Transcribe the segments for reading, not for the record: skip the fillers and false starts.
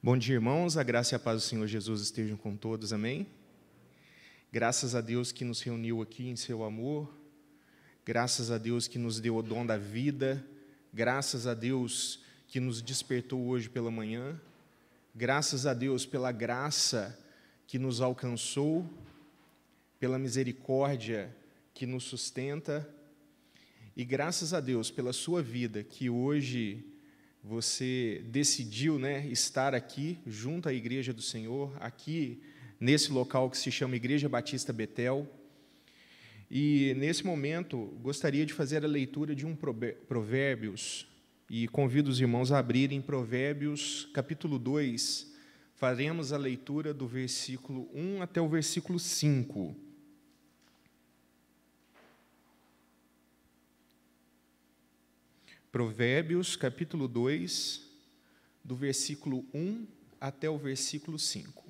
Bom dia, irmãos. A graça e a paz do Senhor Jesus estejam com todos. Amém? Graças a Deus que nos reuniu aqui em seu amor. Graças a Deus que nos deu o dom da vida. Graças a Deus que nos despertou hoje pela manhã. Graças a Deus pela graça que nos alcançou, pela misericórdia que nos sustenta. E graças a Deus pela sua vida, que hoje você decidiu, estar aqui junto à Igreja do Senhor, aqui nesse local que se chama Igreja Batista Betel. E nesse momento gostaria de fazer a leitura de um Provérbios, e convido os irmãos a abrirem Provérbios capítulo 2, faremos a leitura do versículo 1 até o versículo 5. Provérbios, capítulo 2, do versículo 1 até o versículo 5.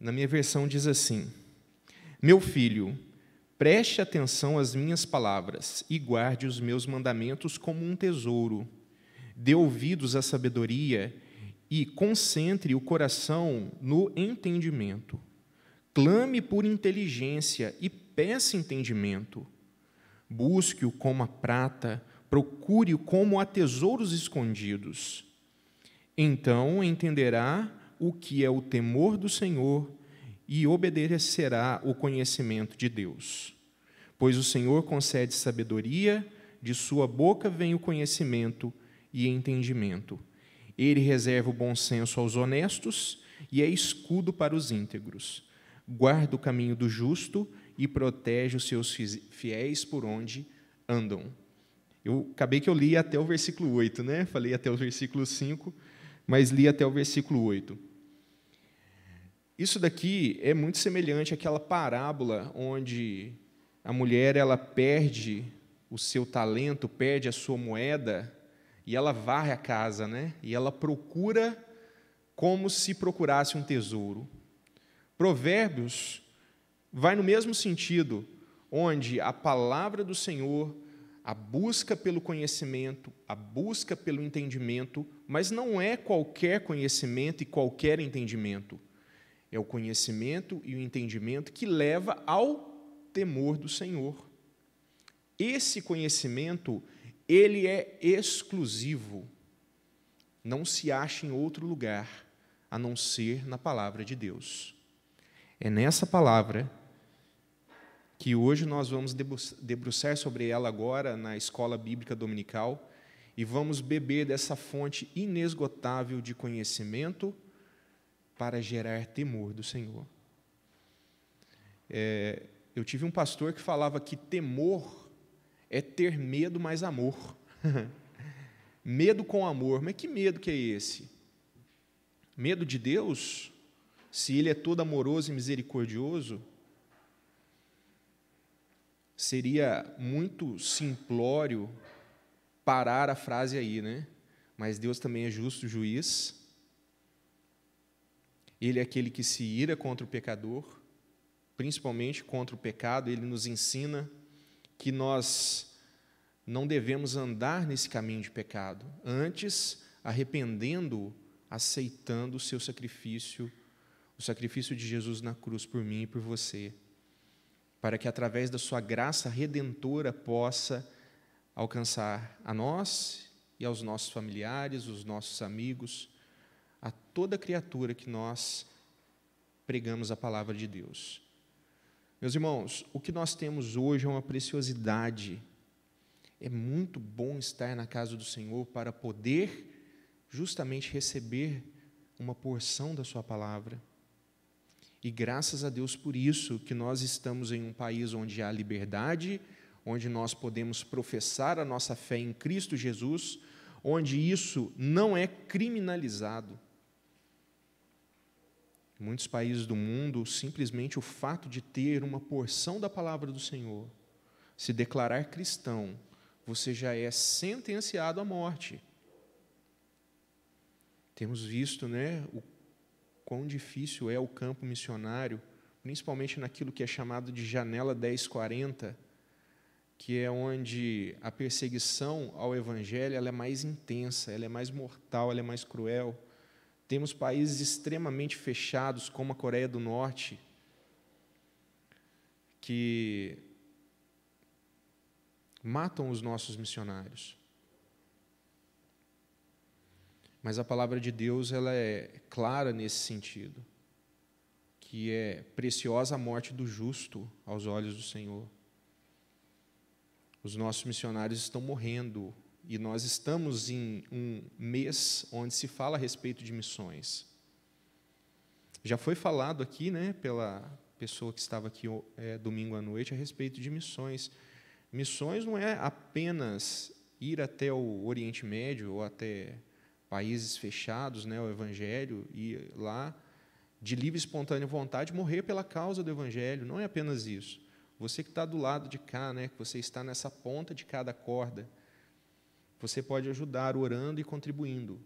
Na minha versão diz assim: Meu filho, preste atenção às minhas palavras e guarde os meus mandamentos como um tesouro. Dê ouvidos à sabedoria e concentre o coração no entendimento. Clame por inteligência e peça entendimento. Busque-o como a prata, procure-o como a tesouros escondidos. Então entenderá o que é o temor do Senhor e obedecerá o conhecimento de Deus. Pois o Senhor concede sabedoria, de sua boca vem o conhecimento e entendimento. Ele reserva o bom senso aos honestos e é escudo para os íntegros. Guarda o caminho do justo e protege os seus fiéis por onde andam. Acabei que eu li até o versículo 8, Falei até o versículo 5, mas li até o versículo 8. Isso daqui é muito semelhante àquela parábola onde a mulher ela perde o seu talento, perde a sua moeda, e ela varre a casa, E ela procura como se procurasse um tesouro. Provérbios vai no mesmo sentido, onde a palavra do Senhor, a busca pelo conhecimento, a busca pelo entendimento, mas não é qualquer conhecimento e qualquer entendimento. É o conhecimento e o entendimento que leva ao temor do Senhor. Esse conhecimento, ele é exclusivo. Não se acha em outro lugar, a não ser na palavra de Deus. É nessa palavra que hoje nós vamos debruçar sobre ela agora na escola bíblica dominical e vamos beber dessa fonte inesgotável de conhecimento para gerar temor do Senhor. Eu tive um pastor que falava que temor é ter medo mais amor. Medo com amor. Mas que medo que é esse? Medo de Deus? Se Ele é todo amoroso e misericordioso, seria muito simplório parar a frase aí, Mas Deus também é justo juiz. Ele é aquele que se ira contra o pecador, principalmente contra o pecado. Ele nos ensina que nós não devemos andar nesse caminho de pecado, antes arrependendo, aceitando o seu sacrifício, o sacrifício de Jesus na cruz por mim e por você, para que através da sua graça redentora possa alcançar a nós e aos nossos familiares, os nossos amigos, a toda criatura que nós pregamos a palavra de Deus. Meus irmãos, o que nós temos hoje é uma preciosidade. É muito bom estar na casa do Senhor para poder justamente receber uma porção da sua palavra. E graças a Deus por isso que nós estamos em um país onde há liberdade, onde nós podemos professar a nossa fé em Cristo Jesus, onde isso não é criminalizado. Em muitos países do mundo, simplesmente o fato de ter uma porção da palavra do Senhor, se declarar cristão, você já é sentenciado à morte. Temos visto, o quão difícil é o campo missionário, principalmente naquilo que é chamado de janela 1040, que é onde a perseguição ao Evangelho ela é mais intensa, ela é mais mortal, ela é mais cruel. Temos países extremamente fechados, como a Coreia do Norte, que matam os nossos missionários. Mas a palavra de Deus ela é clara nesse sentido, que é preciosa a morte do justo aos olhos do Senhor. Os nossos missionários estão morrendo e nós estamos em um mês onde se fala a respeito de missões. Já foi falado aqui, né, pela pessoa que estava aqui domingo à noite a respeito de missões. Missões não é apenas ir até o Oriente Médio ou até países fechados, né, o Evangelho, e lá, de livre e espontânea vontade, morrer pela causa do Evangelho. Não é apenas isso. Você que está do lado de cá, né, que você está nessa ponta de cada corda, você pode ajudar orando e contribuindo.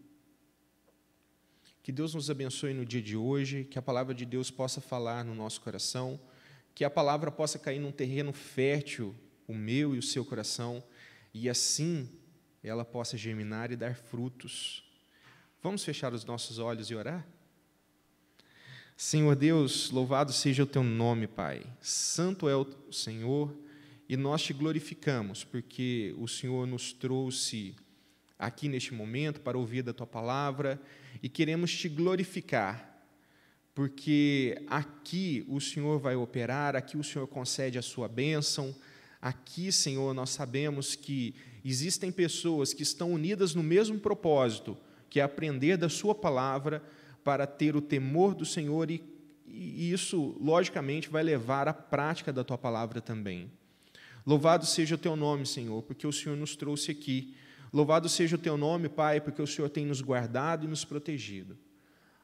Que Deus nos abençoe no dia de hoje, que a palavra de Deus possa falar no nosso coração, que a palavra possa cair num terreno fértil, o meu e o seu coração, e assim ela possa germinar e dar frutos. Vamos fechar os nossos olhos e orar? Senhor Deus, louvado seja o Teu nome, Pai. Santo é o Senhor, e nós Te glorificamos, porque o Senhor nos trouxe aqui neste momento para ouvir da Tua palavra, e queremos Te glorificar, porque aqui o Senhor vai operar, aqui o Senhor concede a Sua bênção, aqui, Senhor, nós sabemos que existem pessoas que estão unidas no mesmo propósito, que é aprender da Sua palavra para ter o temor do Senhor, e isso, logicamente, vai levar à prática da Tua palavra também. Louvado seja o Teu nome, Senhor, porque o Senhor nos trouxe aqui. Louvado seja o Teu nome, Pai, porque o Senhor tem nos guardado e nos protegido.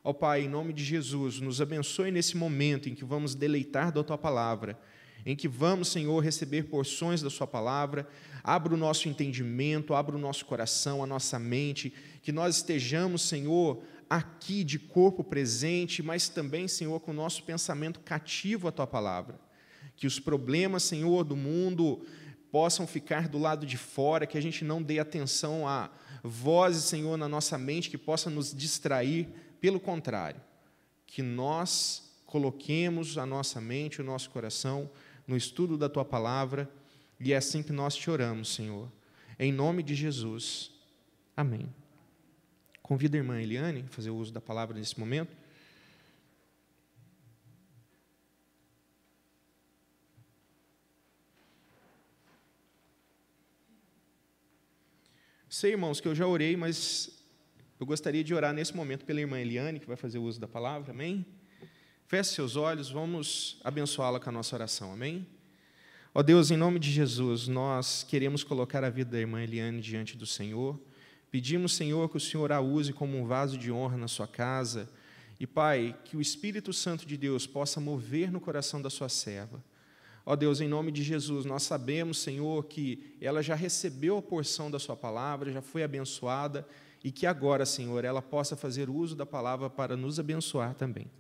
Ó Pai, em nome de Jesus, nos abençoe nesse momento em que vamos deleitar da Tua palavra, em que vamos, Senhor, receber porções da Sua palavra. Abra o nosso entendimento, abra o nosso coração, a nossa mente, que nós estejamos, Senhor, aqui de corpo presente, mas também, Senhor, com o nosso pensamento cativo à Tua palavra. Que os problemas, Senhor, do mundo possam ficar do lado de fora, que a gente não dê atenção a vozes, Senhor, na nossa mente, que possam nos distrair. Pelo contrário, que nós coloquemos a nossa mente, o nosso coração no estudo da Tua palavra, e é assim que nós Te oramos, Senhor. Em nome de Jesus. Amém. Convido a irmã Eliane a fazer o uso da palavra nesse momento. Sei, irmãos, que eu já orei, mas eu gostaria de orar nesse momento pela irmã Eliane, que vai fazer o uso da palavra, amém? Feche seus olhos, vamos abençoá-la com a nossa oração, amém? Ó Deus, em nome de Jesus, nós queremos colocar a vida da irmã Eliane diante do Senhor. Pedimos, Senhor, que o Senhor a use como um vaso de honra na sua casa. E, Pai, que o Espírito Santo de Deus possa mover no coração da sua serva. Ó Deus, em nome de Jesus, nós sabemos, Senhor, que ela já recebeu a porção da sua palavra, já foi abençoada, e que agora, Senhor, ela possa fazer uso da palavra para nos abençoar também.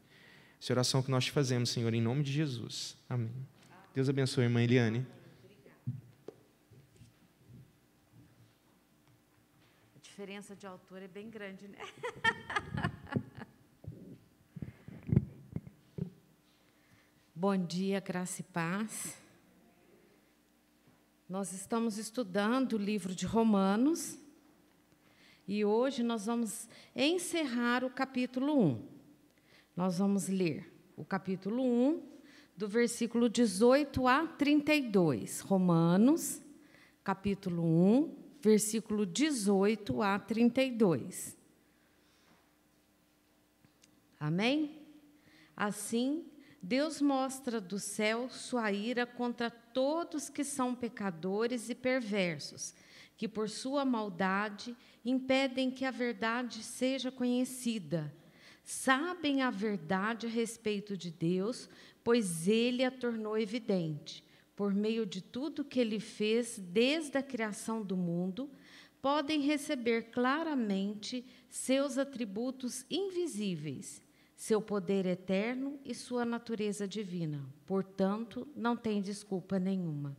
Essa oração que nós te fazemos, Senhor, em nome de Jesus. Amém. Deus abençoe a irmã Eliane. A diferença de altura é bem grande, né? Bom dia, graça e paz. Nós estamos estudando o livro de Romanos e hoje nós vamos encerrar o capítulo 1. Nós vamos ler o capítulo 1, do versículo 18 a 32. Romanos, capítulo 1, versículo 18 a 32. Amém? Assim, Deus mostra do céu sua ira contra todos que são pecadores e perversos, que por sua maldade impedem que a verdade seja conhecida. Sabem a verdade a respeito de Deus, pois Ele a tornou evidente. Por meio de tudo que Ele fez desde a criação do mundo, podem receber claramente seus atributos invisíveis, seu poder eterno e sua natureza divina. Portanto, não tem desculpa nenhuma.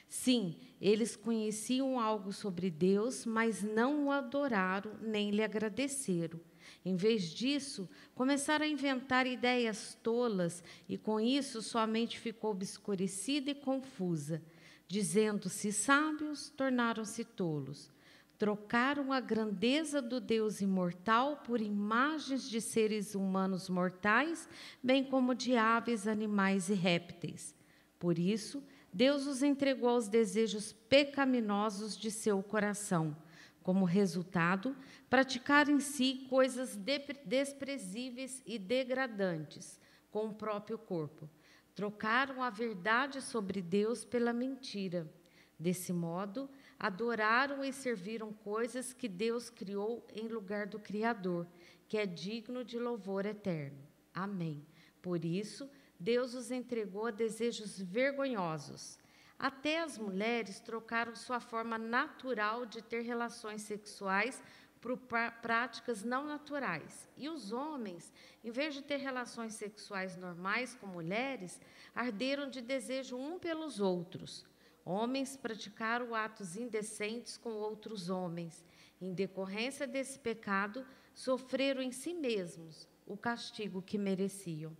Sim, eles conheciam algo sobre Deus, mas não o adoraram nem lhe agradeceram. Em vez disso, começaram a inventar ideias tolas e, com isso, sua mente ficou obscurecida e confusa. Dizendo-se sábios, tornaram-se tolos. Trocaram a grandeza do Deus imortal por imagens de seres humanos mortais, bem como de aves, animais e répteis. Por isso, Deus os entregou aos desejos pecaminosos de seu coração. Como resultado, praticaram em si coisas desprezíveis e degradantes com o próprio corpo. Trocaram a verdade sobre Deus pela mentira. Desse modo, adoraram e serviram coisas que Deus criou em lugar do Criador, que é digno de louvor eterno. Amém. Por isso, Deus os entregou a desejos vergonhosos. Até as mulheres trocaram sua forma natural de ter relações sexuais por práticas não naturais. E os homens, em vez de ter relações sexuais normais com mulheres, arderam de desejo um pelos outros. Homens praticaram atos indecentes com outros homens. Em decorrência desse pecado, sofreram em si mesmos o castigo que mereciam.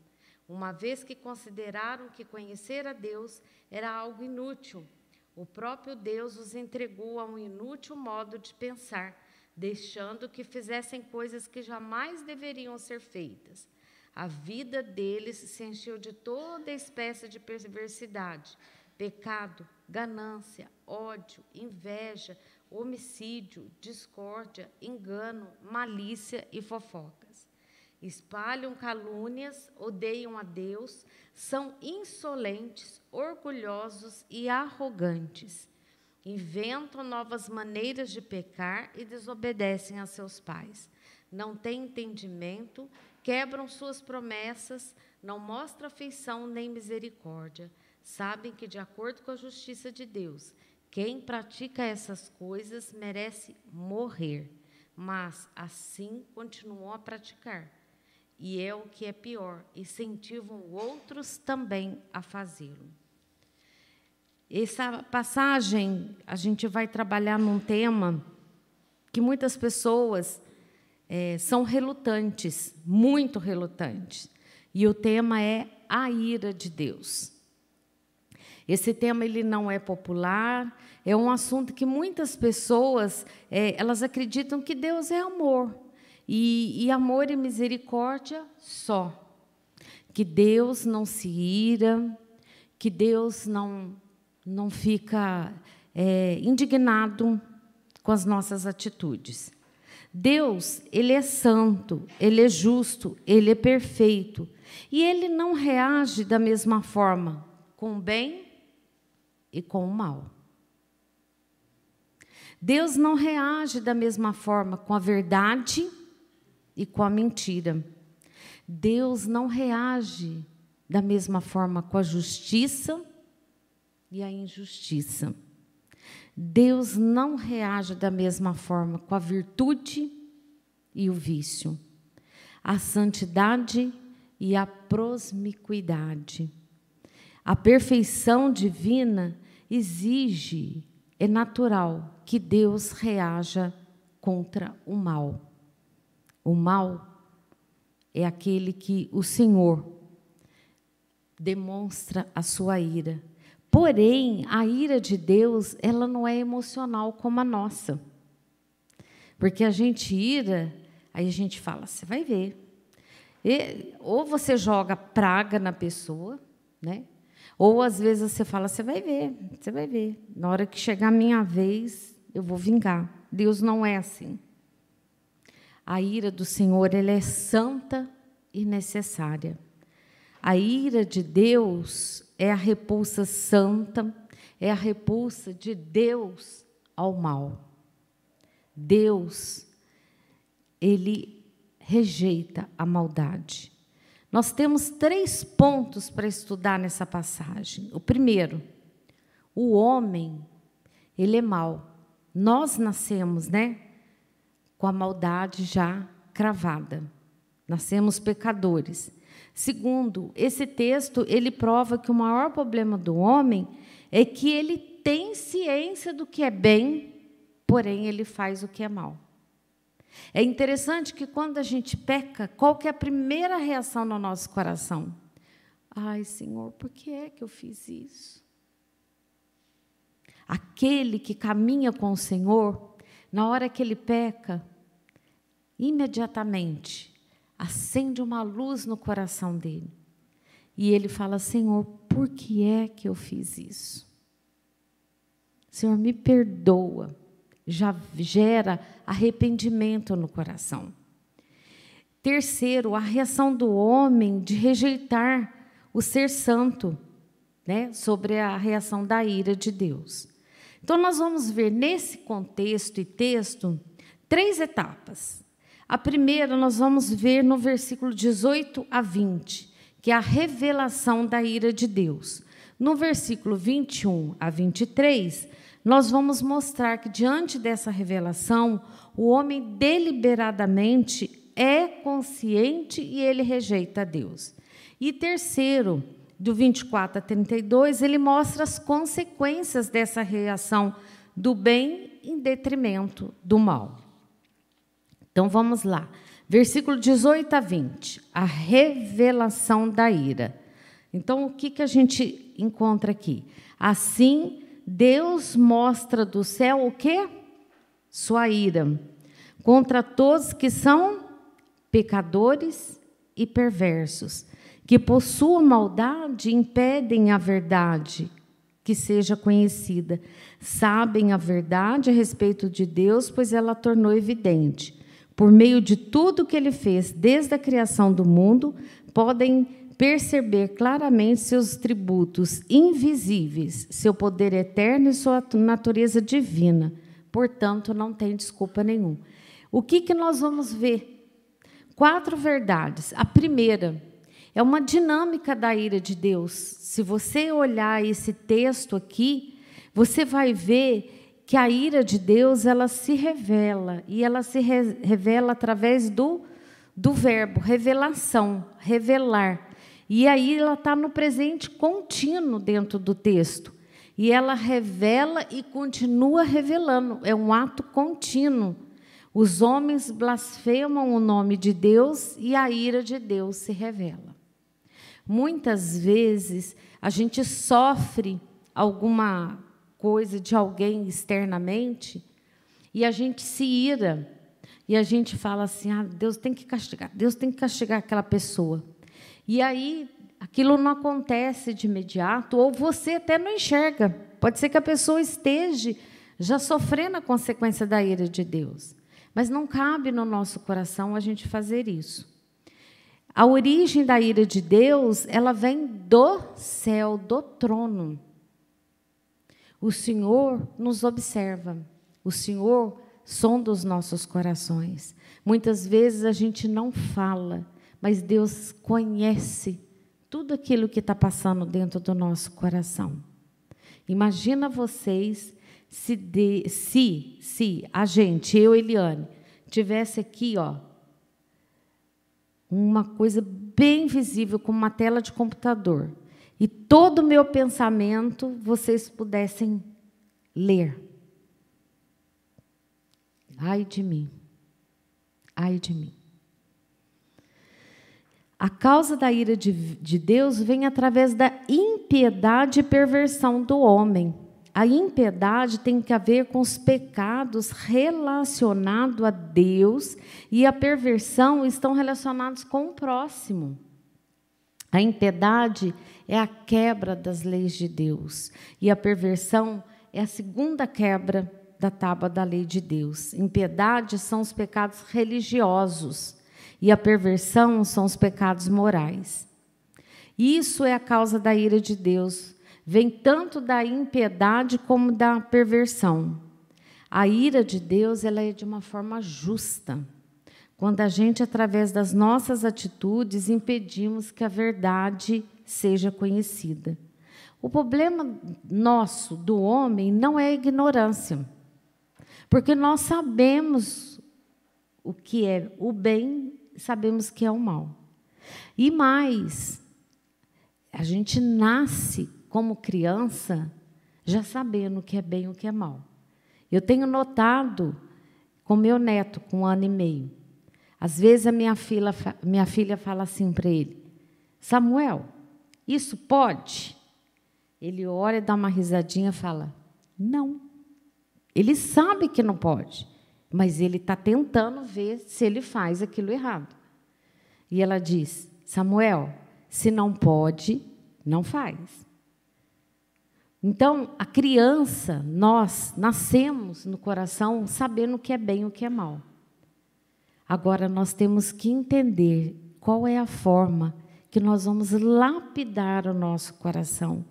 Uma vez que consideraram que conhecer a Deus era algo inútil, o próprio Deus os entregou a um inútil modo de pensar, deixando que fizessem coisas que jamais deveriam ser feitas. A vida deles se encheu de toda espécie de perversidade, pecado, ganância, ódio, inveja, homicídio, discórdia, engano, malícia e fofocas. Espalham calúnias, odeiam a Deus, são insolentes, orgulhosos e arrogantes. Inventam novas maneiras de pecar e desobedecem a seus pais. Não têm entendimento, quebram suas promessas, não mostram afeição nem misericórdia. Sabem que, de acordo com a justiça de Deus, quem pratica essas coisas merece morrer, mas assim continuam a praticar. E é o que é pior, incentivam outros também a fazê-lo. Essa passagem, a gente vai trabalhar num tema que muitas pessoas são relutantes, muito relutantes. E o tema é a ira de Deus. Esse tema ele não é popular, é um assunto que muitas pessoas elas acreditam que Deus é amor. E amor e misericórdia só. Que Deus não se ira, que Deus não fica indignado com as nossas atitudes. Deus, Ele é santo, Ele é justo, Ele é perfeito. E Ele não reage da mesma forma com o bem e com o mal. Deus não reage da mesma forma com a verdade e com a mentira. Deus não reage da mesma forma com a justiça e a injustiça. Deus não reage da mesma forma com a virtude e o vício, a santidade e a promiscuidade. A perfeição divina exige, é natural, que Deus reaja contra o mal. O mal é aquele que o Senhor demonstra a sua ira. Porém, a ira de Deus, ela não é emocional como a nossa. Porque a gente ira, aí a gente fala, você vai ver. Ou você joga praga na pessoa, né? Ou às vezes você fala, você vai ver, você vai ver. Na hora que chegar a minha vez, eu vou vingar. Deus não é assim. A ira do Senhor, ela é santa e necessária. A ira de Deus é a repulsa santa, é a repulsa de Deus ao mal. Deus, Ele rejeita a maldade. Nós temos 3 pontos para estudar nessa passagem. O primeiro, o homem, ele é mau. Nós nascemos, né, com a maldade já cravada. Nascemos pecadores. Segundo, esse texto, ele prova que o maior problema do homem é que ele tem ciência do que é bem, porém ele faz o que é mal. É interessante que quando a gente peca, qual que é a primeira reação no nosso coração? Ai, Senhor, por que é que eu fiz isso? Aquele que caminha com o Senhor, na hora que ele peca, imediatamente acende uma luz no coração dele. E ele fala, Senhor, por que é que eu fiz isso? Senhor, me perdoa. Já gera arrependimento no coração. Terceiro, a reação do homem de rejeitar o ser santo, né, sobre a reação da ira de Deus. Então, nós vamos ver nesse contexto e texto 3 etapas. A primeira, nós vamos ver no versículo 18 a 20, que é a revelação da ira de Deus. No versículo 21 a 23, nós vamos mostrar que, diante dessa revelação, o homem deliberadamente é consciente e ele rejeita Deus. E terceiro, do 24 a 32, ele mostra as consequências dessa reação do bem em detrimento do mal. Então, vamos lá. Versículo 18 a 20, a revelação da ira. Então, o que a gente encontra aqui? Assim, Deus mostra do céu o quê? Sua ira contra todos que são pecadores e perversos, que por sua maldade impedem a verdade que seja conhecida. Sabem a verdade a respeito de Deus, pois ela tornou evidente. Por meio de tudo que ele fez desde a criação do mundo, podem perceber claramente seus tributos invisíveis, seu poder eterno e sua natureza divina. Portanto, não tem desculpa nenhuma. O que nós vamos ver? 4 verdades. A primeira é uma dinâmica da ira de Deus. Se você olhar esse texto aqui, você vai ver que a ira de Deus, ela se revela, e ela se revela através do verbo revelação, revelar. E aí ela está no presente contínuo dentro do texto. E ela revela e continua revelando. É um ato contínuo. Os homens blasfemam o nome de Deus e a ira de Deus se revela. Muitas vezes a gente sofre alguma coisa de alguém externamente e a gente se ira. E a gente fala assim, Deus tem que castigar aquela pessoa. E aí, aquilo não acontece de imediato, ou você até não enxerga. Pode ser que a pessoa esteja já sofrendo a consequência da ira de Deus. Mas não cabe no nosso coração a gente fazer isso. A origem da ira de Deus, ela vem do céu, do trono. O Senhor nos observa. O Senhor sonda os nossos corações. Muitas vezes a gente não fala, mas Deus conhece tudo aquilo que está passando dentro do nosso coração. Imagina vocês se a gente, eu, Eliane, tivesse aqui, uma coisa bem visível, como uma tela de computador, e todo o meu pensamento vocês pudessem ler. Ai de mim, ai de mim. A causa da ira de Deus vem através da impiedade e perversão do homem. A impiedade tem que ver com os pecados relacionados a Deus e a perversão estão relacionados com o próximo. A impiedade é a quebra das leis de Deus e a perversão é a segunda quebra da tábua da lei de Deus. Impiedade são os pecados religiosos. E a perversão são os pecados morais. Isso é a causa da ira de Deus. Vem tanto da impiedade como da perversão. A ira de Deus, ela é de uma forma justa. Quando a gente, através das nossas atitudes, impedimos que a verdade seja conhecida. O problema nosso, do homem, não é a ignorância. Porque nós sabemos o que é o bem, sabemos que é o mal. E mais, a gente nasce como criança já sabendo o que é bem e o que é mal. Eu tenho notado com meu neto, com 1 ano e meio. Às vezes a minha filha fala assim para ele: Samuel, isso pode? Ele olha, dá uma risadinha e fala: não. Ele sabe que não pode, mas ele está tentando ver se ele faz aquilo errado. E ela diz: Samuel, se não pode, não faz. Então, a criança, nós nascemos no coração sabendo o que é bem e o que é mal. Agora, nós temos que entender qual é a forma que nós vamos lapidar o nosso coração.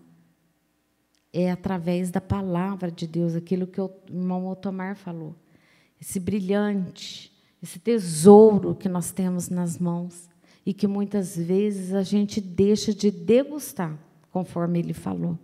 É através da palavra de Deus, aquilo que o irmão Otomar falou. Esse brilhante, esse tesouro que nós temos nas mãos e que muitas vezes a gente deixa de degustar, conforme ele falou.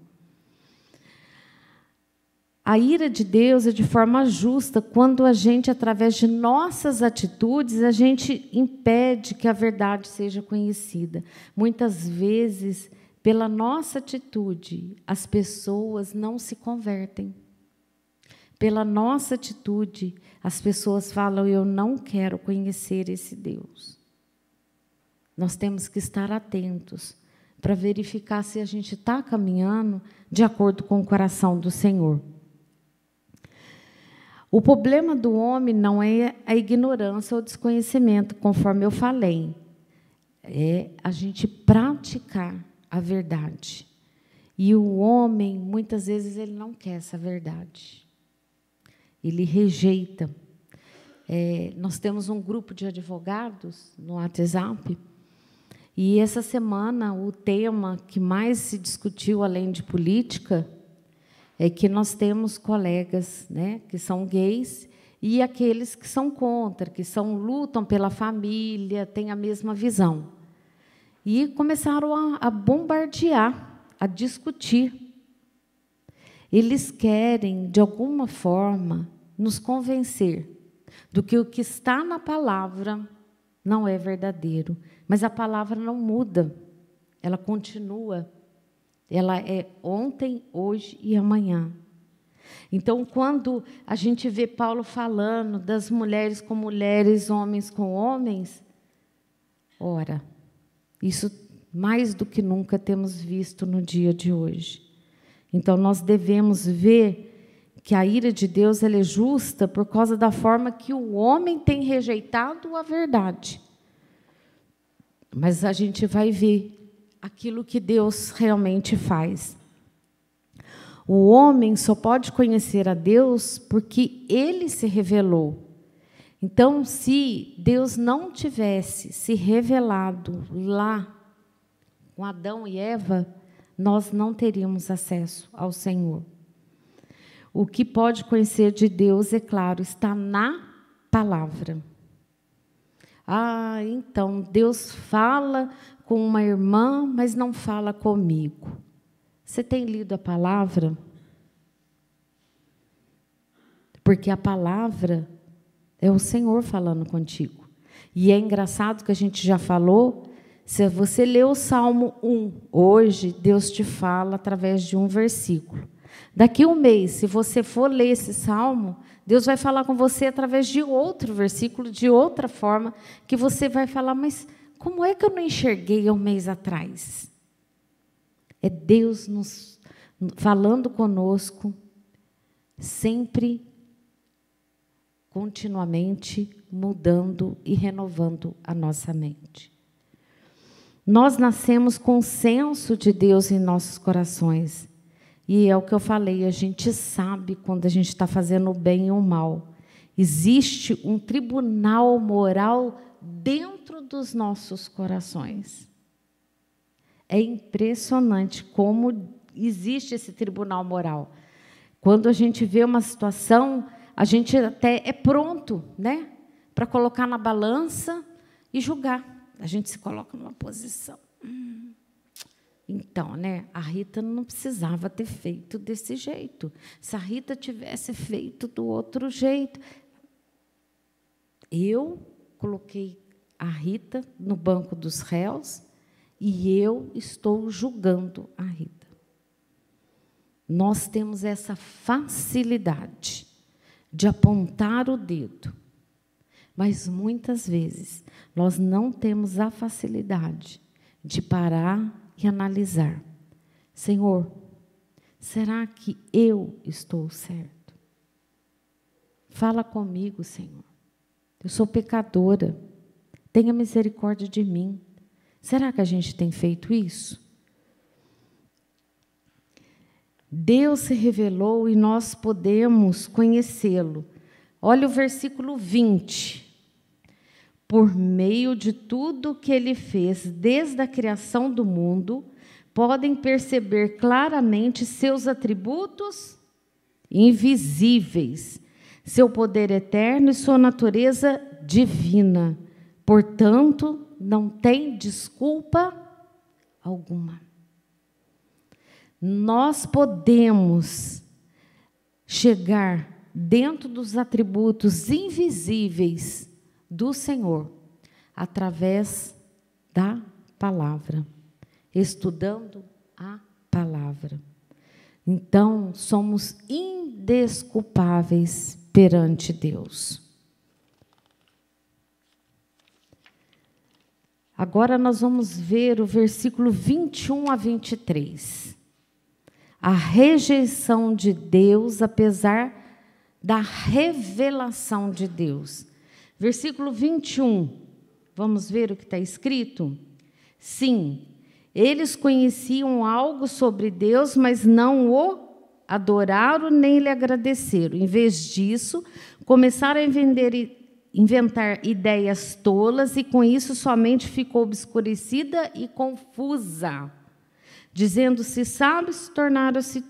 A ira de Deus é de forma justa quando a gente, através de nossas atitudes, a gente impede que a verdade seja conhecida. Muitas vezes, pela nossa atitude, as pessoas não se convertem. Pela nossa atitude, as pessoas falam: eu não quero conhecer esse Deus. Nós temos que estar atentos para verificar se a gente está caminhando de acordo com o coração do Senhor. O problema do homem não é a ignorância ou o desconhecimento, conforme eu falei. É a gente praticar a verdade. E o homem, muitas vezes, ele não quer essa verdade. Ele rejeita. Nós temos um grupo de advogados no WhatsApp, e essa semana o tema que mais se discutiu, além de política, é que nós temos colegas, né, que são gays e aqueles que são contra, que lutam pela família, têm a mesma visão. E começaram a bombardear, a discutir. Eles querem, de alguma forma, nos convencer do que o que está na palavra não é verdadeiro. Mas a palavra não muda, ela continua. Ela é ontem, hoje e amanhã. Então, quando a gente vê Paulo falando das mulheres com mulheres, homens com homens, ora, isso mais do que nunca temos visto no dia de hoje. Então, nós devemos ver que a ira de Deus ela é justa por causa da forma que o homem tem rejeitado a verdade. Mas a gente vai ver aquilo que Deus realmente faz. O homem só pode conhecer a Deus porque ele se revelou. Então, se Deus não tivesse se revelado lá com Adão e Eva, nós não teríamos acesso ao Senhor. O que pode conhecer de Deus, é claro, está na palavra. Então, Deus fala com uma irmã, mas não fala comigo. Você tem lido a palavra? Porque a palavra é o Senhor falando contigo. E é engraçado que a gente já falou, se você lê o Salmo 1, hoje, Deus te fala através de um versículo. Daqui um mês, se você for ler esse Salmo, Deus vai falar com você através de outro versículo, de outra forma, que você vai falar: mas como é que eu não enxerguei há um mês atrás? É Deus nos falando conosco, sempre, continuamente, mudando e renovando a nossa mente. Nós nascemos com o senso de Deus em nossos corações. E é o que eu falei, a gente sabe quando a gente está fazendo o bem ou o mal. Existe um tribunal moral dentro dos nossos corações. É impressionante como existe esse tribunal moral. Quando a gente vê uma situação, a gente até é pronto, né, para colocar na balança e julgar. A gente se coloca numa posição. Então, né, a Rita não precisava ter feito desse jeito. Se a Rita tivesse feito do outro jeito. Eu coloquei a Rita no banco dos réus e eu estou julgando a Rita. nós temos essa facilidade de apontar o dedo, mas muitas vezes nós não temos a facilidade de parar e analisar. Senhor, será que eu estou certo? Fala comigo, Senhor. Eu sou pecadora. Tenha misericórdia de mim. Será que a gente tem feito isso? Deus se revelou e nós podemos conhecê-lo. Olha o versículo 20. Por meio de tudo que ele fez desde a criação do mundo, podem perceber claramente seus atributos invisíveis, seu poder eterno e sua natureza divina. Portanto, não tem desculpa alguma. Nós podemos chegar dentro dos atributos invisíveis do Senhor através da palavra, estudando a palavra. Então, somos indesculpáveis perante Deus. Agora nós vamos ver o versículo 21 a 23. A rejeição de Deus, apesar da revelação de Deus. Versículo 21, vamos ver o que está escrito? Sim, eles conheciam algo sobre Deus, mas não o adoraram nem lhe agradeceram. Em vez disso, começaram a inventar ideias tolas e com isso somente ficou obscurecida e confusa. Dizendo-se sábios, tornaram-se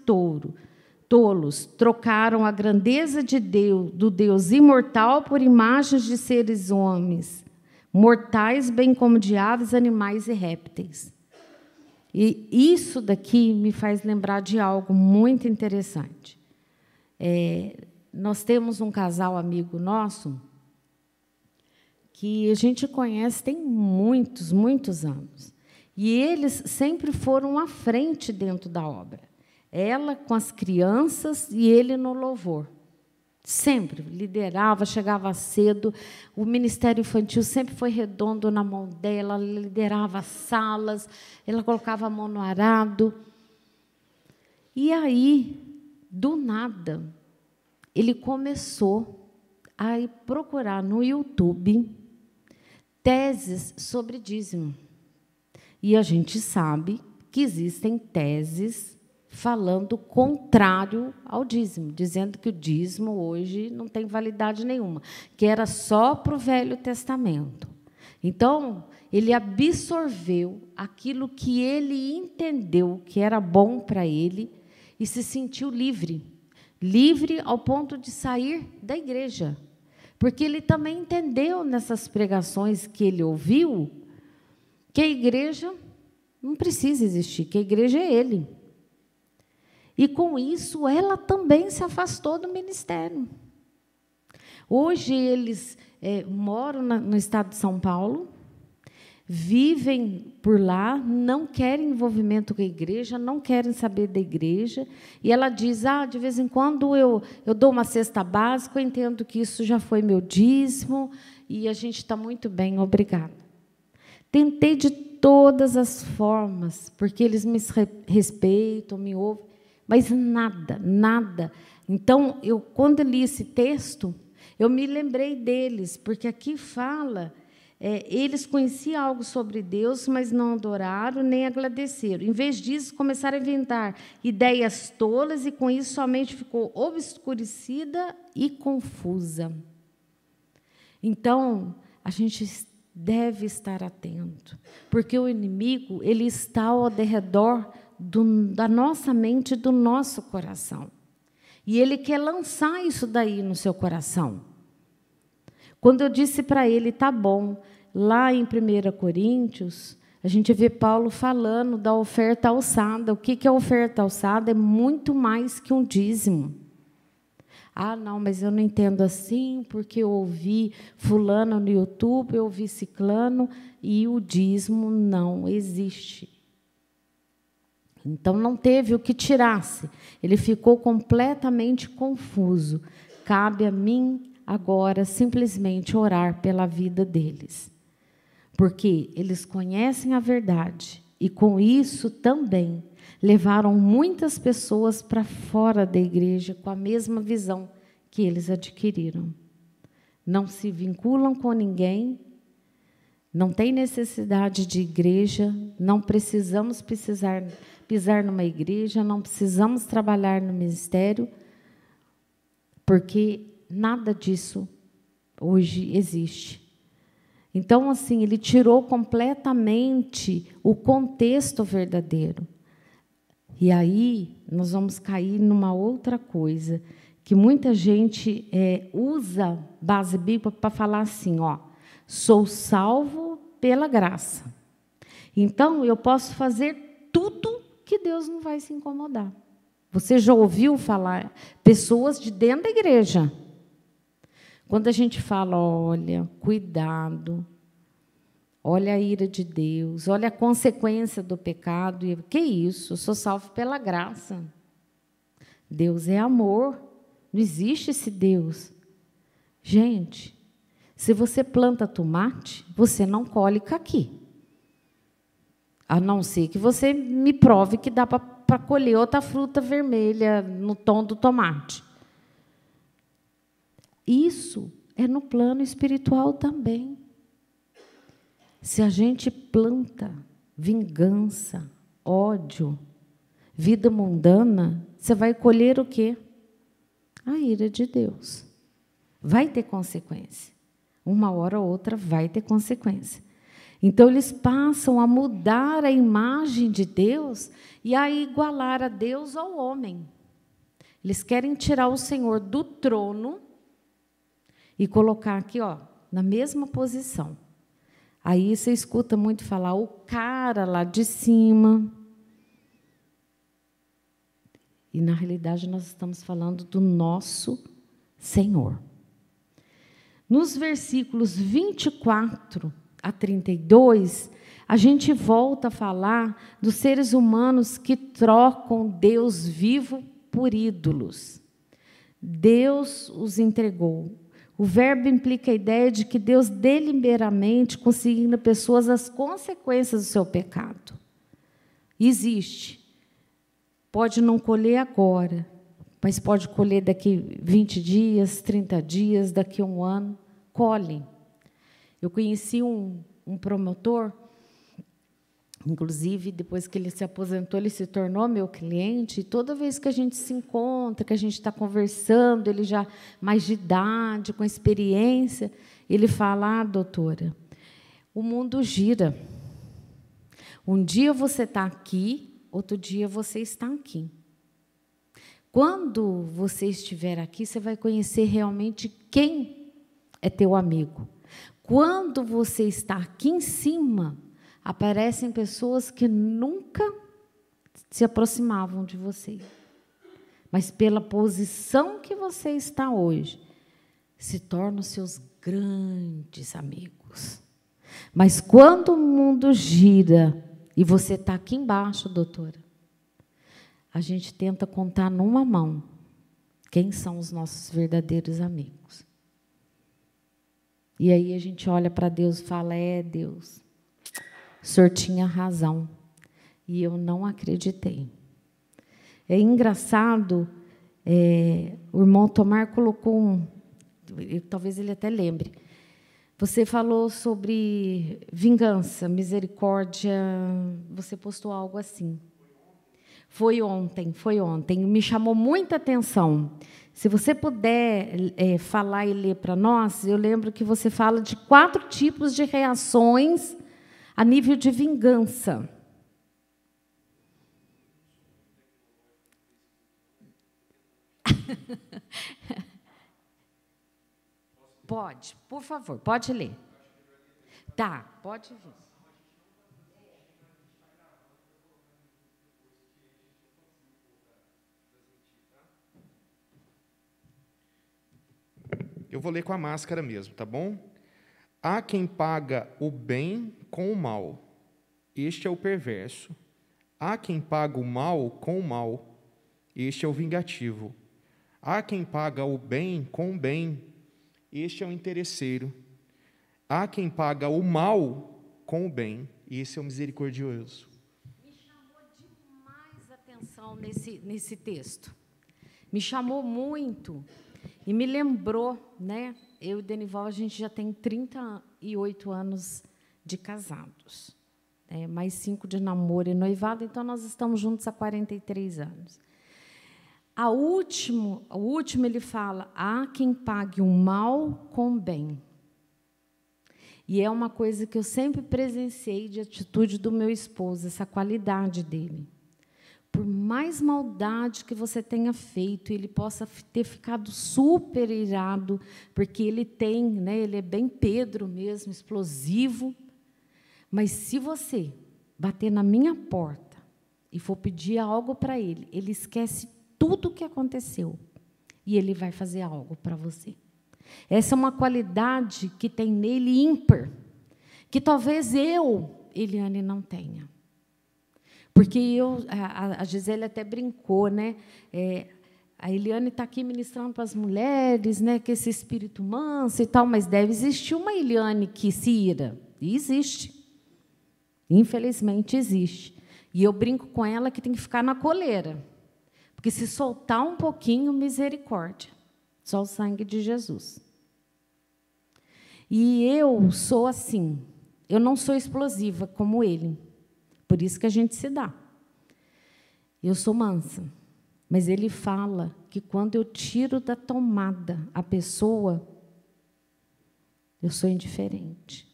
tolos, trocaram a grandeza de Deus, do Deus imortal, por imagens de seres homens, mortais, bem como de aves, animais e répteis. E isso daqui me faz lembrar de algo muito interessante. Nós temos um casal amigo nosso que a gente conhece tem muitos, muitos anos. E eles sempre foram à frente dentro da obra. Ela com as crianças e ele no louvor. Sempre liderava, chegava cedo. O ministério infantil sempre foi redondo na mão dela. Ela liderava salas, ela colocava a mão no arado. E aí, do nada, ele começou a ir procurar no YouTube teses sobre dízimo. E a gente sabe que existem teses falando contrário ao dízimo, dizendo que o dízimo hoje não tem validade nenhuma, que era só para o Velho Testamento. Então, ele absorveu aquilo que ele entendeu que era bom para ele e se sentiu livre. Livre ao ponto de sair da igreja. Porque ele também entendeu nessas pregações que ele ouviu que a igreja não precisa existir, que a igreja é ele. E, com isso, ela também se afastou do ministério. Hoje, eles moram no estado de São Paulo, vivem por lá, não querem envolvimento com a igreja, não querem saber da igreja. E ela diz, de vez em quando eu dou uma cesta básica, eu entendo que isso já foi meu dízimo, e a gente está muito bem, obrigada. Tentei de todas as formas, porque eles me respeitam, me ouvem, mas nada. Então, quando eu li esse texto, eu me lembrei deles, porque aqui fala, eles conheciam algo sobre Deus, mas não adoraram nem agradeceram. Em vez disso, começaram a inventar ideias tolas e, com isso, somente ficou obscurecida e confusa. Então, a gente deve estar atento, porque o inimigo ele está ao derredor da nossa mente e do nosso coração. E ele quer lançar isso daí no seu coração. Quando eu disse para ele, tá bom, lá em 1 Coríntios, a gente vê Paulo falando da oferta alçada. O que é oferta alçada? É muito mais que um dízimo. Não, mas eu não entendo assim, porque eu ouvi fulano no YouTube, eu ouvi ciclano, e o dízimo não existe. Então, não teve o que tirasse. Ele ficou completamente confuso. Cabe a mim, agora, simplesmente orar pela vida deles. Porque eles conhecem a verdade. E, com isso, também levaram muitas pessoas para fora da igreja com a mesma visão que eles adquiriram. Não se vinculam com ninguém, não tem necessidade de igreja, não precisamos pisar numa igreja, não precisamos trabalhar no ministério, porque nada disso hoje existe. Então, assim, ele tirou completamente o contexto verdadeiro. E aí nós vamos cair numa outra coisa, que muita gente usa base bíblica para falar assim, ó, sou salvo pela graça. Então, eu posso fazer tudo que Deus não vai se incomodar. Você já ouviu falar pessoas de dentro da igreja? Quando a gente fala, olha, cuidado, olha a ira de Deus, olha a consequência do pecado, e que isso? Eu sou salvo pela graça. Deus é amor, não existe esse Deus. Gente, se você planta tomate, você não colhe caqui. A não ser que você me prove que dá para colher outra fruta vermelha no tom do tomate. Isso é no plano espiritual também. Se a gente planta vingança, ódio, vida mundana, você vai colher o quê? A ira de Deus. Vai ter consequência. Uma hora ou outra vai ter consequência. Então, eles passam a mudar a imagem de Deus e a igualar a Deus ao homem. Eles querem tirar o Senhor do trono e colocar aqui, ó, na mesma posição. Aí você escuta muito falar o cara lá de cima. E, na realidade, nós estamos falando do nosso Senhor. Nos versículos 24 a 32, a gente volta a falar dos seres humanos que trocam Deus vivo por ídolos. Deus os entregou. O verbo implica a ideia de que Deus deliberadamente consigna pessoas as consequências do seu pecado. Existe. Pode não colher agora, mas pode colher daqui 20 dias, 30 dias, daqui a um ano. Colhe. Eu conheci um promotor, inclusive, depois que ele se aposentou, ele se tornou meu cliente, e toda vez que a gente se encontra, que a gente está conversando, ele já mais de idade, com experiência, ele fala, doutora, o mundo gira. Um dia você está aqui, outro dia você está aqui. Quando você estiver aqui, você vai conhecer realmente quem é teu amigo. Quando você está aqui em cima, aparecem pessoas que nunca se aproximavam de você. Mas pela posição que você está hoje, se tornam seus grandes amigos. Mas quando o mundo gira e você está aqui embaixo, doutora, a gente tenta contar numa mão quem são os nossos verdadeiros amigos. E aí a gente olha para Deus e fala, Deus, o Senhor tinha razão. E eu não acreditei. É engraçado, o irmão Tomar colocou talvez ele até lembre. Você falou sobre vingança, misericórdia, você postou algo assim. Foi ontem. Me chamou muita atenção. Se você puder falar e ler para nós, eu lembro que você fala de 4 tipos de reações a nível de vingança. Pode, por favor, pode ler. Tá, pode vir. Eu vou ler com a máscara mesmo, tá bom? Há quem paga o bem com o mal. Este é o perverso. Há quem paga o mal com o mal, este é o vingativo. Há quem paga o bem com o bem, este é o interesseiro. Há quem paga o mal com o bem, e esse é o misericordioso. Me chamou demais a atenção nesse texto. Me chamou muito e me lembrou, né? Eu e Denival, a gente já tem 38 anos de casados, mais 5 de namoro e noivado, então nós estamos juntos há 43 anos. O último ele fala: há quem pague o mal com o bem. E é uma coisa que eu sempre presenciei de atitude do meu esposo, essa qualidade dele. Por mais maldade que você tenha feito, ele possa ter ficado super irado, porque ele tem, né, ele é bem Pedro mesmo, explosivo. Mas se você bater na minha porta e for pedir algo para ele, ele esquece tudo o que aconteceu e ele vai fazer algo para você. Essa é uma qualidade que tem nele ímpar, que talvez Eliane, não tenha. Porque a Gisele até brincou, né? A Eliane está aqui ministrando para as mulheres, né, que esse espírito manso e tal, mas deve existir uma Eliane que se ira. E existe. Infelizmente, existe. E eu brinco com ela que tem que ficar na coleira. Porque se soltar um pouquinho, misericórdia. Só o sangue de Jesus. E eu sou assim. Eu não sou explosiva como ele. Por isso que a gente se dá. Eu sou mansa. Mas ele fala que quando eu tiro da tomada a pessoa, eu sou indiferente.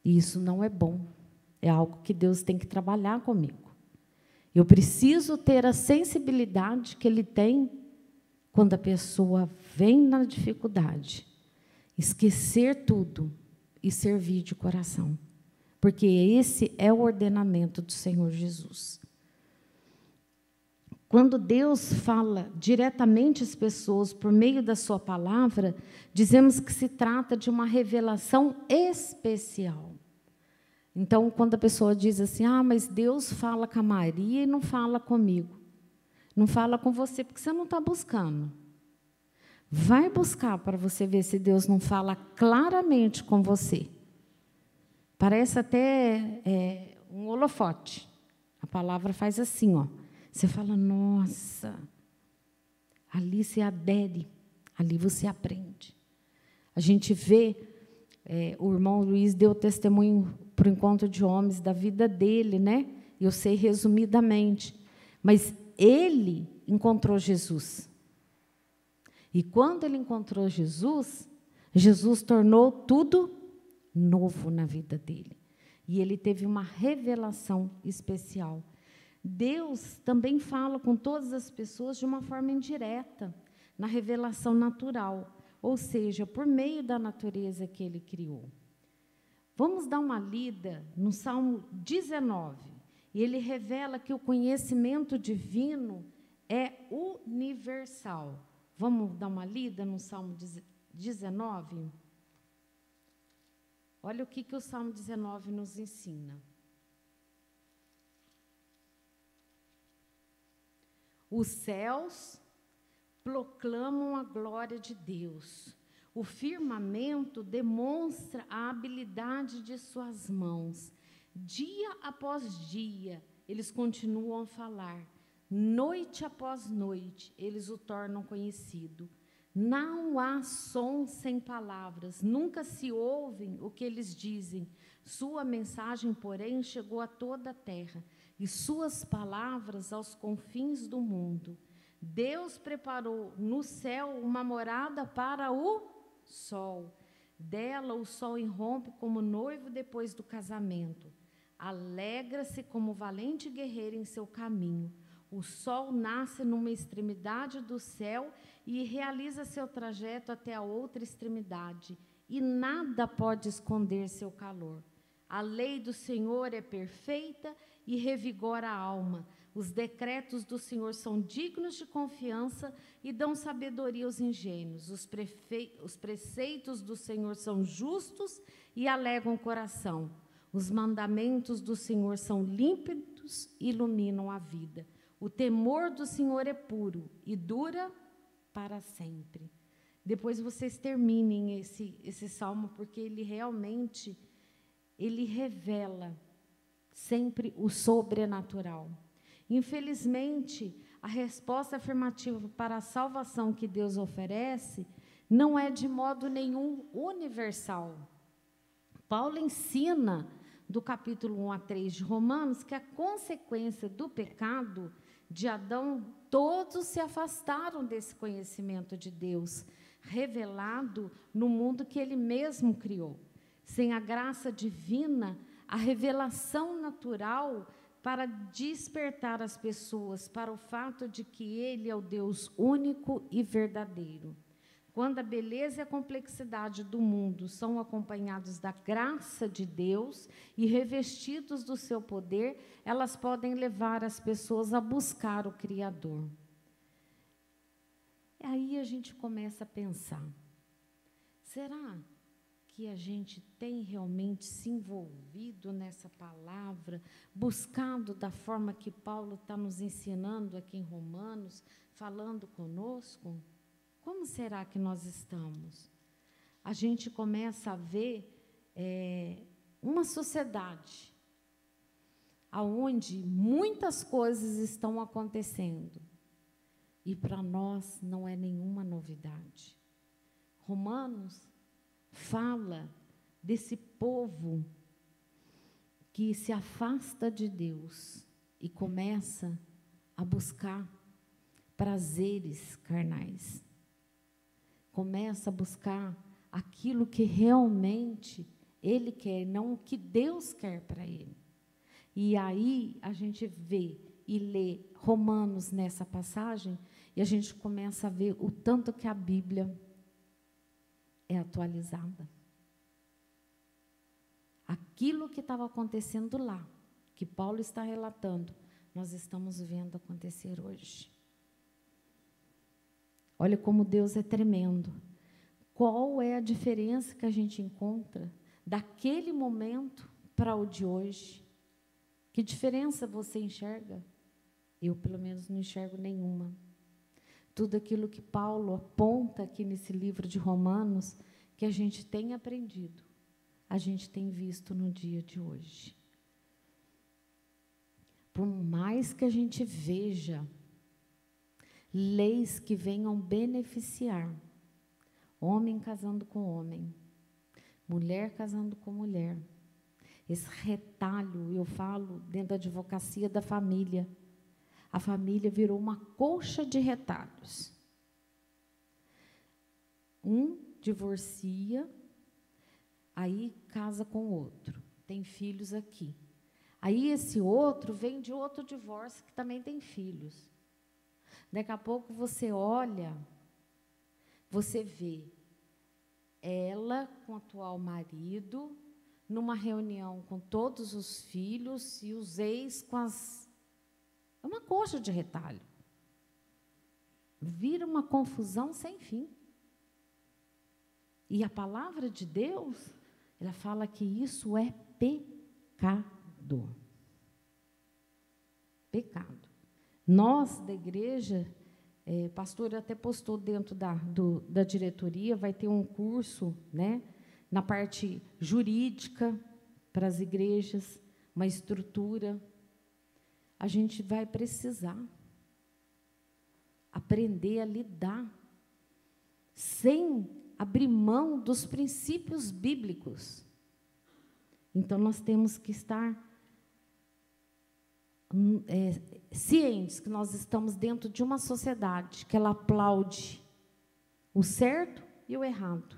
E isso não é bom. É algo que Deus tem que trabalhar comigo. Eu preciso ter a sensibilidade que ele tem quando a pessoa vem na dificuldade. Esquecer tudo e servir de coração. Porque esse é o ordenamento do Senhor Jesus. Quando Deus fala diretamente às pessoas por meio da sua palavra, dizemos que se trata de uma revelação especial. Então, quando a pessoa diz assim, mas Deus fala com a Maria e não fala comigo. Não fala com você, porque você não está buscando. Vai buscar para você ver se Deus não fala claramente com você. Parece até um holofote. A palavra faz assim, ó. Você fala, nossa, ali você adere, ali você aprende. A gente vê, o irmão Luiz deu testemunho para o encontro de homens da vida dele, né? Eu sei resumidamente. Mas ele encontrou Jesus. E quando ele encontrou Jesus, Jesus tornou tudo novo na vida dele. E ele teve uma revelação especial. Deus também fala com todas as pessoas de uma forma indireta, na revelação natural, ou seja, por meio da natureza que ele criou. Vamos dar uma lida no Salmo 19. E ele revela que o conhecimento divino é universal. Vamos dar uma lida no Salmo 19? Olha o que o Salmo 19 nos ensina. Os céus proclamam a glória de Deus. O firmamento demonstra a habilidade de suas mãos. Dia após dia, eles continuam a falar. Noite após noite, eles o tornam conhecido. Não há som sem palavras, nunca se ouvem o que eles dizem. Sua mensagem, porém, chegou a toda a terra, e suas palavras aos confins do mundo. Deus preparou no céu uma morada para o sol. Dela o sol irrompe como noivo depois do casamento. Alegra-se como valente guerreiro em seu caminho. O sol nasce numa extremidade do céu e realiza seu trajeto até a outra extremidade, e nada pode esconder seu calor. A lei do Senhor é perfeita e revigora a alma. Os decretos do Senhor são dignos de confiança e dão sabedoria aos ingênuos. Os preceitos do Senhor são justos e alegram o coração. Os mandamentos do Senhor são límpidos e iluminam a vida. O temor do Senhor é puro e dura para sempre. Depois vocês terminem esse salmo, porque ele realmente, ele revela sempre o sobrenatural. Infelizmente, a resposta afirmativa para a salvação que Deus oferece não é de modo nenhum universal. Paulo ensina, do capítulo 1 a 3 de Romanos, que a consequência do pecado de Adão, todos se afastaram desse conhecimento de Deus, revelado no mundo que ele mesmo criou. Sem a graça divina, a revelação natural para despertar as pessoas para o fato de que ele é o Deus único e verdadeiro. Quando a beleza e a complexidade do mundo são acompanhados da graça de Deus e revestidos do seu poder, elas podem levar as pessoas a buscar o Criador. Aí a gente começa a pensar, será que a gente tem realmente se envolvido nessa palavra, buscado da forma que Paulo está nos ensinando aqui em Romanos, falando conosco? Como será que nós estamos? A gente começa a ver uma sociedade onde muitas coisas estão acontecendo e para nós não é nenhuma novidade. Romanos fala desse povo que se afasta de Deus e começa a buscar prazeres carnais. Começa a buscar aquilo que realmente ele quer, não o que Deus quer para ele. E aí a gente vê e lê Romanos nessa passagem e a gente começa a ver o tanto que a Bíblia é atualizada. Aquilo que estava acontecendo lá, que Paulo está relatando, nós estamos vendo acontecer hoje. Olha como Deus é tremendo. Qual é a diferença que a gente encontra daquele momento para o de hoje? Que diferença você enxerga? Eu, pelo menos, não enxergo nenhuma. Tudo aquilo que Paulo aponta aqui nesse livro de Romanos, que a gente tem aprendido, a gente tem visto no dia de hoje. Por mais que a gente veja leis que venham beneficiar homem casando com homem, mulher casando com mulher, esse retalho, eu falo dentro da advocacia da família, a família virou uma colcha de retalhos. Um divorcia, aí casa com o outro, tem filhos aqui. Aí esse outro vem de outro divórcio que também tem filhos. Daqui a pouco você olha, você vê ela com o atual marido, numa reunião com todos os filhos e os ex com as... É uma coxa de retalho. Vira uma confusão sem fim. E a palavra de Deus, ela fala que isso é pecado. Pecado. Nós, da igreja, pastor até postou dentro da diretoria, vai ter um curso, né, na parte jurídica para as igrejas, uma estrutura. A gente vai precisar aprender a lidar sem abrir mão dos princípios bíblicos. Então, nós temos que estar cientes que nós estamos dentro de uma sociedade que ela aplaude o certo e o errado,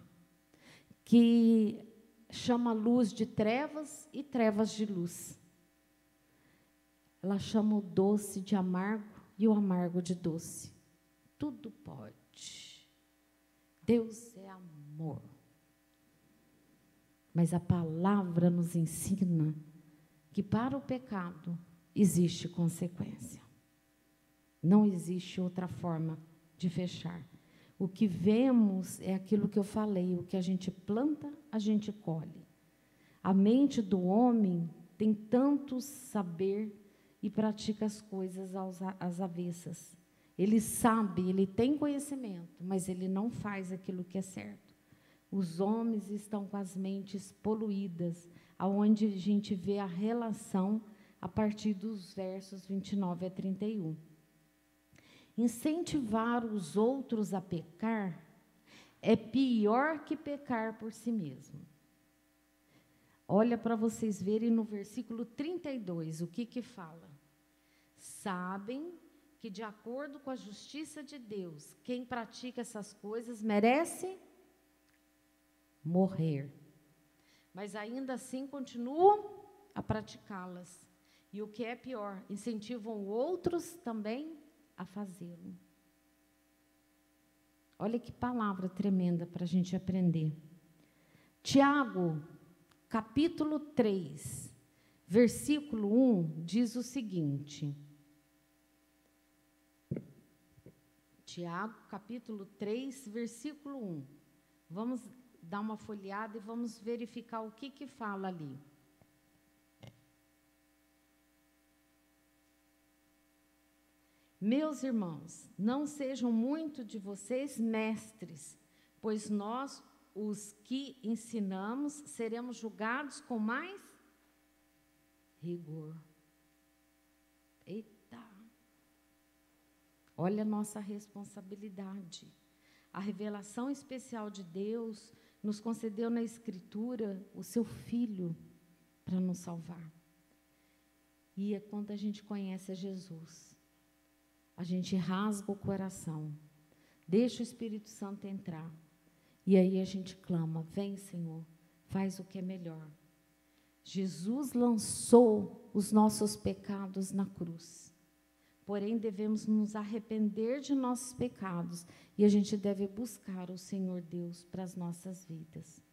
que chama luz de trevas e trevas de luz. Ela chama o doce de amargo e o amargo de doce. Tudo pode. Deus é amor. Mas a palavra nos ensina que para o pecado existe consequência. Não existe outra forma de fechar. O que vemos é aquilo que eu falei, o que a gente planta, a gente colhe. A mente do homem tem tanto saber e pratica as coisas às avessas. Ele sabe, ele tem conhecimento, mas ele não faz aquilo que é certo. Os homens estão com as mentes poluídas, aonde a gente vê a relação a partir dos versos 29 a 31. Incentivar os outros a pecar é pior que pecar por si mesmo. Olha para vocês verem no versículo 32, o que fala. Sabem que, de acordo com a justiça de Deus, quem pratica essas coisas merece morrer. Mas ainda assim continuam a praticá-las. E o que é pior, incentivam outros também a fazê-lo. Olha que palavra tremenda para a gente aprender. Tiago, capítulo 3, versículo 1, diz o seguinte. Tiago, capítulo 3, versículo 1. Vamos dar uma folheada e vamos verificar o que fala ali. Meus irmãos, não sejam muito de vocês mestres, pois nós, os que ensinamos, seremos julgados com mais rigor. Eita! Olha a nossa responsabilidade. A revelação especial de Deus nos concedeu na Escritura o seu Filho para nos salvar. E é quando a gente conhece a Jesus. A gente rasga o coração, deixa o Espírito Santo entrar. E aí a gente clama, vem, Senhor, faz o que é melhor. Jesus lançou os nossos pecados na cruz. Porém, devemos nos arrepender de nossos pecados e a gente deve buscar o Senhor Deus para as nossas vidas.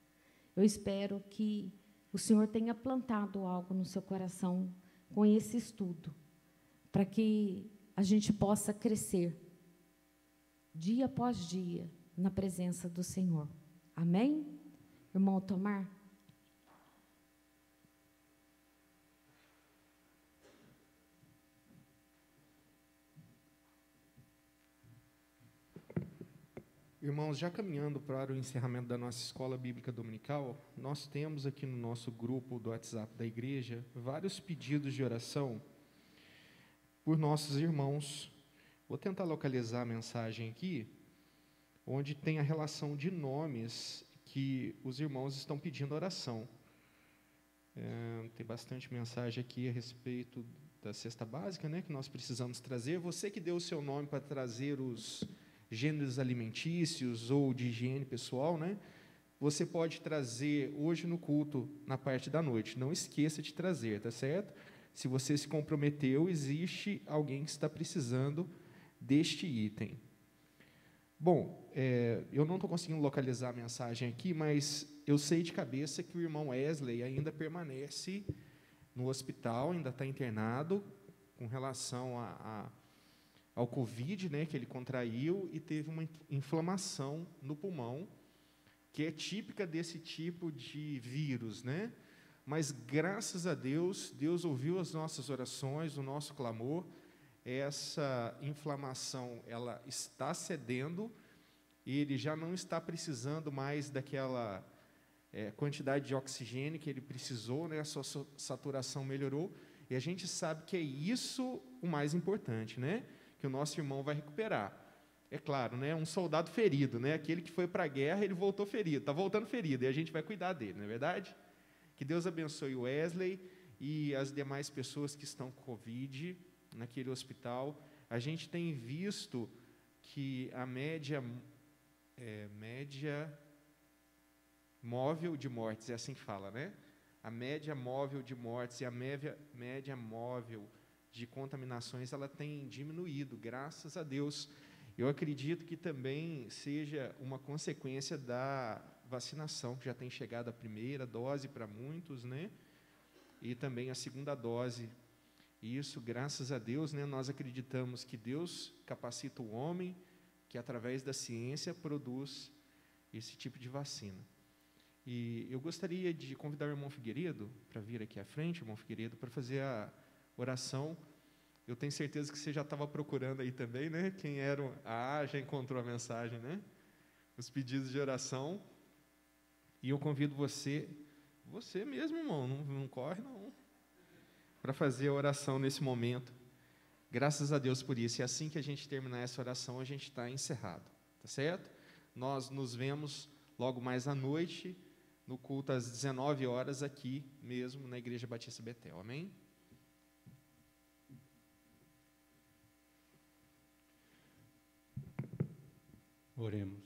Eu espero que o Senhor tenha plantado algo no seu coração com esse estudo, para que a gente possa crescer dia após dia na presença do Senhor. Amém? Irmão Tomar? Irmãos, já caminhando para o encerramento da nossa escola bíblica dominical, nós temos aqui no nosso grupo do WhatsApp da igreja vários pedidos de oração por nossos irmãos. Vou tentar localizar a mensagem aqui, onde tem a relação de nomes que os irmãos estão pedindo oração. Tem bastante mensagem aqui a respeito da cesta básica, né, que nós precisamos trazer. Você que deu o seu nome para trazer os gêneros alimentícios ou de higiene pessoal, né, você pode trazer hoje no culto, na parte da noite. Não esqueça de trazer, tá certo? Se você se comprometeu, existe alguém que está precisando deste item. Bom, eu não estou conseguindo localizar a mensagem aqui, mas eu sei de cabeça que o irmão Wesley ainda permanece no hospital, ainda está internado, com relação ao Covid, né, que ele contraiu, e teve uma inflamação no pulmão, que é típica desse tipo de vírus, né? Mas, graças a Deus, Deus ouviu as nossas orações, o nosso clamor. Essa inflamação, ela está cedendo, e ele já não está precisando mais daquela quantidade de oxigênio que ele precisou, né? A sua saturação melhorou, e a gente sabe que é isso o mais importante, né? Que o nosso irmão vai recuperar. É claro, né? Um soldado ferido, né? Aquele que foi para a guerra, ele voltou ferido, está voltando ferido, e a gente vai cuidar dele, não é verdade? Que Deus abençoe o Wesley e as demais pessoas que estão com Covid naquele hospital. A gente tem visto que a média móvel de mortes, é assim que fala, né? A média móvel de mortes e a média móvel de contaminações, ela tem diminuído, graças a Deus. Eu acredito que também seja uma consequência da vacinação, que já tem chegado a primeira dose para muitos, né? E também a segunda dose. E isso, graças a Deus, né, nós acreditamos que Deus capacita o homem, que através da ciência produz esse tipo de vacina. E eu gostaria de convidar o irmão Figueiredo para vir aqui à frente, irmão Figueiredo, para fazer a oração. Eu tenho certeza que você já estava procurando aí também, né? Quem era? Já encontrou a mensagem, né? Os pedidos de oração. E eu convido você mesmo, irmão, não corre não, para fazer a oração nesse momento. Graças a Deus por isso. E assim que a gente terminar essa oração, a gente está encerrado, tá certo? Nós nos vemos logo mais à noite, no culto às 19 horas, aqui mesmo na Igreja Batista Betel. Amém? Oremos.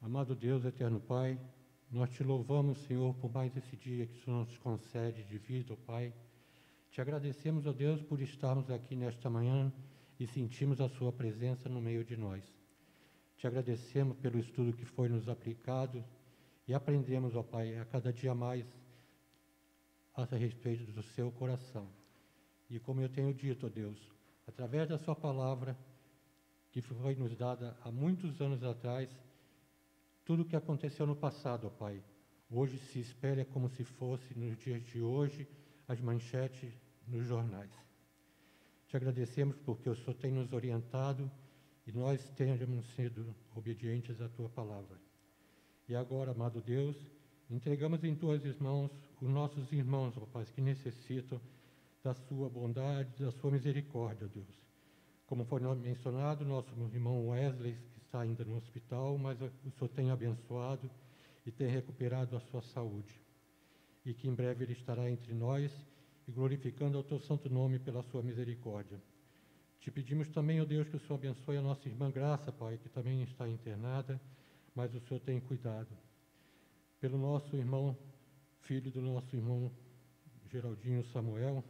Amado Deus, eterno Pai, nós te louvamos, Senhor, por mais esse dia que o Senhor nos concede de vida, ó Pai. Te agradecemos, ó Deus, por estarmos aqui nesta manhã e sentirmos a Sua presença no meio de nós. Te agradecemos pelo estudo que foi nos aplicado e aprendemos, ó Pai, a cada dia mais a respeito do Seu coração. E como eu tenho dito, ó Deus, através da Sua palavra, que foi nos dada há muitos anos atrás, tudo o que aconteceu no passado, ó Pai, hoje se espelha como se fosse, nos dias de hoje, as manchetes nos jornais. Te agradecemos porque o Senhor tem nos orientado e nós tenhamos sido obedientes à Tua palavra. E agora, amado Deus, entregamos em Tuas mãos os nossos irmãos, ó Pai, que necessitam da Sua bondade, da Sua misericórdia, ó Deus. Como foi mencionado, nosso irmão Wesley, que está ainda no hospital, mas o Senhor tem abençoado e tem recuperado a sua saúde. E que em breve ele estará entre nós e glorificando ao Teu santo nome pela Sua misericórdia. Te pedimos também, ó Deus, que o Senhor abençoe a nossa irmã Graça, Pai, que também está internada, mas o Senhor tem cuidado. Pelo nosso irmão, filho do nosso irmão Geraldinho Samuel,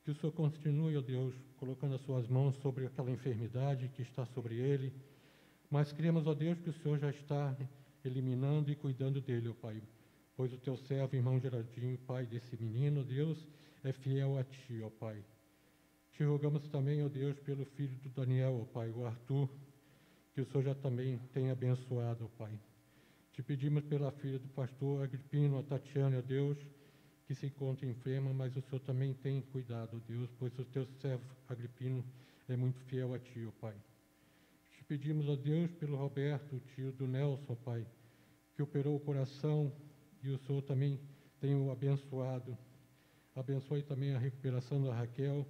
que o Senhor continue, ó Deus, colocando as Suas mãos sobre aquela enfermidade que está sobre ele, mas cremos, ó Deus, que o Senhor já está eliminando e cuidando dele, ó Pai, pois o Teu servo, irmão Geraldinho, pai desse menino, ó Deus, é fiel a Ti, ó Pai. Te rogamos também, ó Deus, pelo filho do Daniel, ó Pai, o Arthur, que o Senhor já também tenha abençoado, ó Pai. Te pedimos pela filha do pastor Agripino, a Tatiana, ó Deus, que se encontra enferma, mas o Senhor também tem cuidado, ó Deus, pois o Teu servo Agripino é muito fiel a Ti, ó Pai. Te pedimos, ó Deus, pelo Roberto, o tio do Nelson, ó Pai, que operou o coração e o Senhor também tem o abençoado. Abençoe também a recuperação da Raquel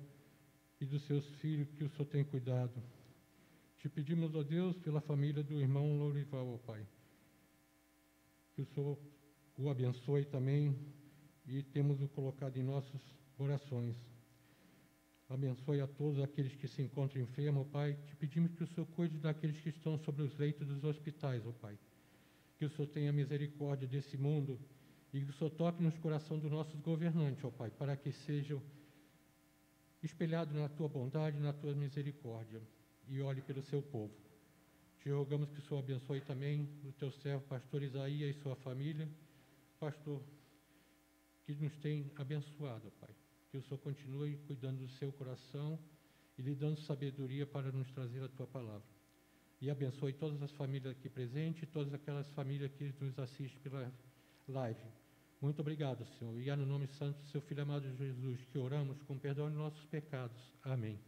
e dos seus filhos, que o Senhor tem cuidado. Te pedimos, ó Deus, pela família do irmão Lourival, ó Pai, que o Senhor o abençoe também e temos o colocado em nossas orações. Abençoe a todos aqueles que se encontram enfermos, ó Pai. Te pedimos que o Senhor cuide daqueles que estão sobre os leitos dos hospitais, ó Pai. Que o Senhor tenha misericórdia desse mundo e que o Senhor toque nos corações dos nossos governantes, ó Pai, para que sejam espelhados na Tua bondade e na Tua misericórdia e olhe pelo Seu povo. Te rogamos que o Senhor abençoe também o Teu servo, pastor Isaías e sua família, pastor que nos tem abençoado, ó Pai. Que o Senhor continue cuidando do seu coração e lhe dando sabedoria para nos trazer a Tua palavra. E abençoe todas as famílias aqui presentes e todas aquelas famílias que nos assistem pela live. Muito obrigado, Senhor. E é no nome santo do Seu Filho amado Jesus que oramos com perdão de nossos pecados. Amém.